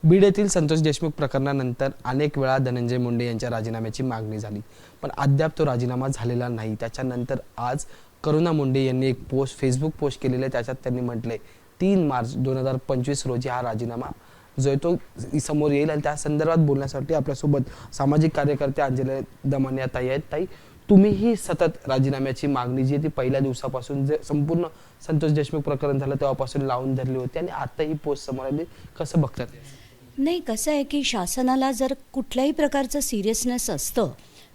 बीड येथील संतोष देशमुख प्रकरणानंतर अनेक वेळा धनंजय मुंडे यांच्या राजीनाम्याची मागणी झाली, पण अद्याप तो राजीनामा झालेला नाही। त्याच्यानंतर आज करुणा मुंडे यांनी एक फेसबुक पोस्ट केलेले, त्याच्यात त्यांनी म्हटले 3 मार्च 2025 रोजी हा राजीनामा जो तो समोर येईल। आणि त्या संदर्भात बोलण्यासाठी आपल्यासोबत सामाजिक कार्यकर्ते अंजली दमानिया ताई आहेत। ताई, तुम्हीही सतत राजीनाम्याची मागणी जी ती पहिल्या दिवसापासून जे संपूर्ण संतोष देशमुख प्रकरण झालं तेव्हापासून लावून धरली होती, आणि आता ही पोस्ट समोर आली, कसं बघतात? नाही, कसं आहे की शासनाला जर कुठल्याही प्रकारचं सिरियसनेस असतं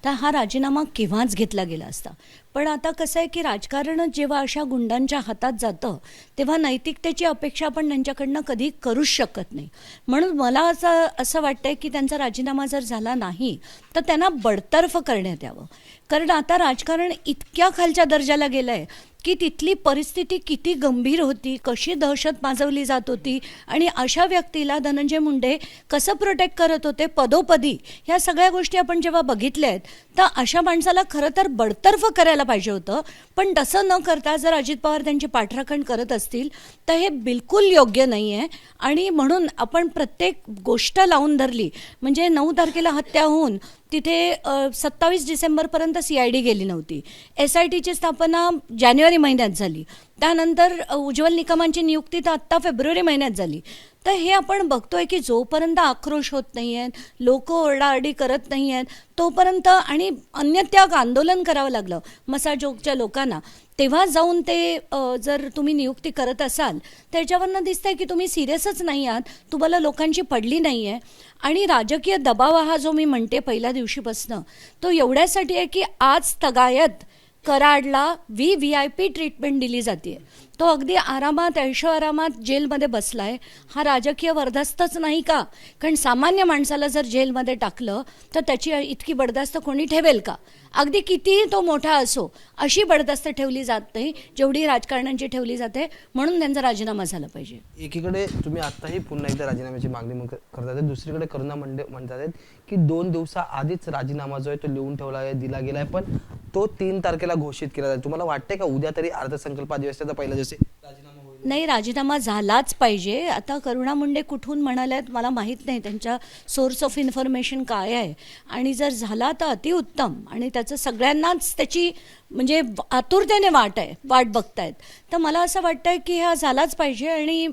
तर हा राजीनामा केव्हाच घेतला गेला असता। पण आता कसं आहे की राजकारण जेव्हा अशा गुंडांच्या हातात जातं तेव्हा नैतिकतेची अपेक्षा आपण त्यांच्याकडनं कधी करूच शकत नाही। म्हणून मला असं वाटतंय की त्यांचा राजीनामा जर झाला नाही तर त्यांना बडतर्फ करण्यात यावं। कारण आता राजकारण इतक्या खालच्या दर्जाला गेलं आहे की तिथली परिस्थिती किती गंभीर होती, कशी दहशत माजवली जात होती, आणि अशा व्यक्तीला धनंजय मुंडे कसं प्रोटेक्ट करत होते पदोपदी, ह्या सगळ्या गोष्टी आपण जेव्हा बघितल्या आहेत तर अशा माणसाला खरं तर बडतर्फ करायला पाहिजे होतं। पण तसं न करता जर अजित पवार त्यांची पाठराखण करत असतील तर हे बिलकुल योग्य नाही आहे। आणि म्हणून आपण प्रत्येक गोष्ट लावून धरली, म्हणजे 9 तारखेला हत्या होऊन तिथे 27 डिसेंबरपर्यंत CID गेली नव्हती, SITची स्थापना जानेवारी महिन्यात झाली, त्यानंतर उज्ज्वल निकमांची नियुक्ती तर आत्ता फेब्रुवारी महिन्यात झाली। तर हे आपण बघतोय की जोपर्यंत आक्रोश होत नाही आहेत, लोक ओरडाआरडी करत नाही आहेत तोपर्यंत, आणि अन्यत्याग आंदोलन करावं लागलं मसाजोगच्या लोकांना, तेव्हा जाऊन ते जर तुम्ही नियुक्ती करत असाल त्याच्यावरनं दिसतंय की तुम्ही सिरियसच नाही आहात, तुम्हाला लोकांची पडली नाही आहे। आणि राजकीय दबाव हा जो मी म्हणते पहिल्या दिवशीपासनं, तो एवढ्यासाठी आहे की आज तगायत कराडला VIP ट्रीटमेंट दिली जाते, तो अगदी आरामात ऐशोआरामात जेलमध्ये बसलाय। हा राजकीय वर्धास्तच नाही का? कारण सामान्य माणसाला जर जेलमध्ये टाकलं तर त्याची इतकी बडदास्त कोणी ठेवेल का? अगदी कितीही तो मोठा असो, अशी बडदास्त ठेवली जात नाही जेवढी राजकारण्यांची ठेवली जाते। म्हणून त्यांचा राजीनामा झाला पाहिजे। एकीकडे तुम्ही आताही पुन्हा एकदा राजीनाम्याची मागणी करतात, दुसरीकडे करुणा मुंडे म्हणतात की 2 दिवसाआधीच राजीनामा जो आहे तो लिहून ठेवला आहे, दिला गेलाय, पण तो 3 तारखेला घोषित केला जाईल। तुम्हाला वाटतंय का उद्या तरी अर्थसंकल्प अधिवेशनाचा पहिला दिवस राजीनामा होईल? नाही, राजीनामा झालाच पाहिजे। आता करुणा मुंडे कुठून म्हणाल्यात मला माहीत नाही, त्यांच्या सोर्स ऑफ इन्फॉर्मेशन काय आहे, आणि जर झाला तर अतिउत्तम, आणि त्याचं सगळ्यांनाच त्याची म्हणजे आतुरतेने वाट बघतायत। तर मला असं वाटतंय की हा झालाच पाहिजे, आणि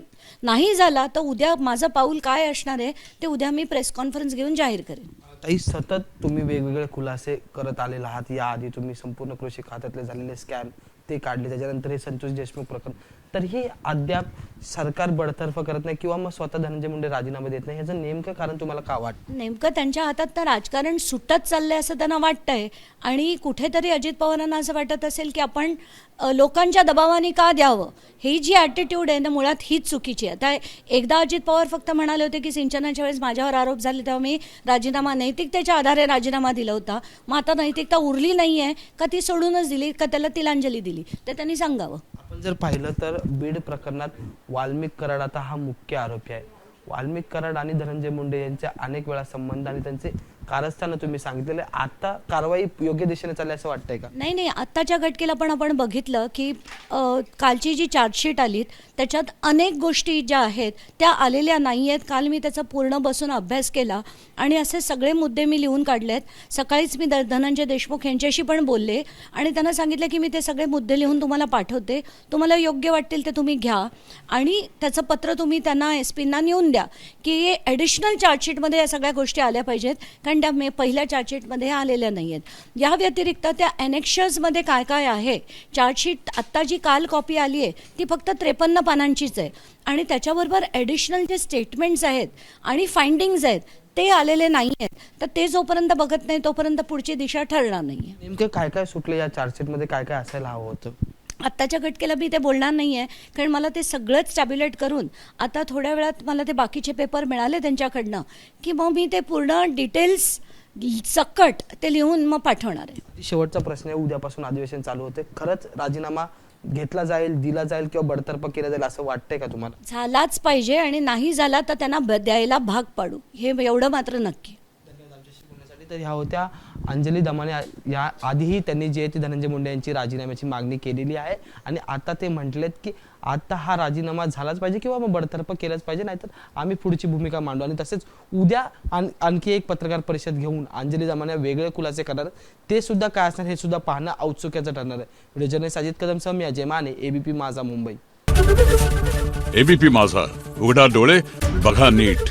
नाही झाला तर उद्या माझं पाऊल काय असणार आहे ते उद्या मी प्रेस कॉन्फरन्स घेऊन जाहीर करेन। ताई, सतत तुम्ही वेगवेगळे खुलासे करत आलेला आहात। याआधी तुम्ही संपूर्ण कृषी खात्यातले झालेले स्कॅम ते काढले, त्याच्यानंतर हे संतोष देशमुख प्रकरण, तर हे अद्याप सरकार बडतर्फ करत नाही किंवा मग स्वतः धनंजय मुंडे राजीनामा देत नाही, ह्याचं नेमकं कारण तुम्हाला का वाटतं? नेमकं त्यांच्या हातात तर राजकारण सुटत चाललंय असं त्यांना वाटतंय, आणि कुठेतरी अजित पवारांना असं वाटत असेल की आपण लोकांच्या दबावाने का द्यावं, ही जी ॲटिट्यूड आहे ना मुळात हीच चुकीची आहे। आता एकदा अजित पवार फक्त म्हणाले होते की सिंचनाच्या वेळेस माझ्यावर आरोप झाले तेव्हा मी राजीनामा नैतिकतेच्या आधारे राजीनामा दिला होता, मग आता नैतिकता उरली नाही आहे का ती सोडूनच दिली का त्याला तिलांजली दिली ते त्यांनी सांगावं। आपण जर पाहिलं तर बीड प्रकरणात वाल्मिक कराड आता हा मुख्य आरोपी आहे। वाल्मिक कराड आणि धनंजय मुंडे यांच्या अनेक वेळा संबंध आणि त्यांचे कारस्थान तुम्ही सांगितलेले, आता कारवाई योग्य दिशेने चालली असं वाटतंय का? नाही, आत्ताच्या घटनेला पण आपण बघितलं की कालची जी चार्जशीट आली त्याच्यात अनेक गोष्टी ज्या आहेत त्या आलेल्या नाही आहेत। काल मी त्याचा पूर्ण बसून अभ्यास केला आणि असे सगळे मुद्दे मी लिहून काढलेत। सकाळीच मी धनंजय देशमुख यांच्याशी पण बोलले आणि त्यांना सांगितलं की मी ते सगळे मुद्दे लिहून तुम्हाला पाठवते, तुम्हाला योग्य वाटतील ते तुम्ही घ्या, आणि त्याचं पत्र तुम्ही त्यांना SP-ना नेऊन द्या की ॲडिशनल चार्जशीटमध्ये या सगळ्या गोष्टी आल्या पाहिजेत, कारण त्या पहिल्या चार्जशीटमध्ये आलेल्या नाही आहेत। या व्यतिरिक्त त्या ॲनेक्शर्समध्ये काय काय आहे, चार्जशीट आत्ता जी काल कॉपी आली आहे ती फक्त 53 पानांचीच आहे, आणि त्याच्याबरोबर ॲडिशनल जे स्टेटमेंट्स आहेत आणि फाइंडिंग्स आहेत ते आलेले नाही आहेत। तर ते जोपर्यंत बघत नाही तोपर्यंत पुढची दिशा ठरणार नाही आहे। नेमकं काय काय सुटले या चार्जशीटमध्ये, काय काय असायला हवं होतं? आत्ताच्या घटनेला मी ते बोलणार नाही आहे, कारण मला ते सगळंच टॅब्युलेट करून आता थोड्या वेळात मला ते बाकीचे पेपर मिळाले त्यांच्याकडनं की मग मी ते पूर्ण डिटेल्स सकट ते लिहून मग पाठवणार आहे। शेवटचा प्रश्न आहे, उद्यापासून अधिवेशन चालू होते, खरंच राजीनामा घेतला जाईल, दिला जाईल किंवा बडतर्फ केला जाईल असं वाटतंय का तुम्हाला? झालाच पाहिजे, आणि नाही झाला तर त्यांना द्यायला भाग पाडू, हे एवढं मात्र नक्की। तर ह्या होत्या अंजली दमाने. या आधीही त्यांनी जे ती धनंजय मुंडे यांची राजीनाम्याची मागणी केलेली आहे आणि आता ते म्हटलेत की आता हा राजीनामा झालाच पाहिजे किंवा मग बडतर्फ केलंच पाहिजे, नाहीतर आम्ही पुढची भूमिका मांडू. आणि तसेच उद्या आणखी एक पत्रकार परिषद घेऊन अंजली दमाने वेगळे खुलासे करणार, ते सुद्धा काय असणार हे सुद्धा पाहणं औत्सुक्याचं ठरणार आहे. व्हिडिओ जर्नलिस्ट अजित कदमसह मी अजय माने, एबीपी माझा मुंबई. एबीपी माझा, उघडा डोळे बघा नीट.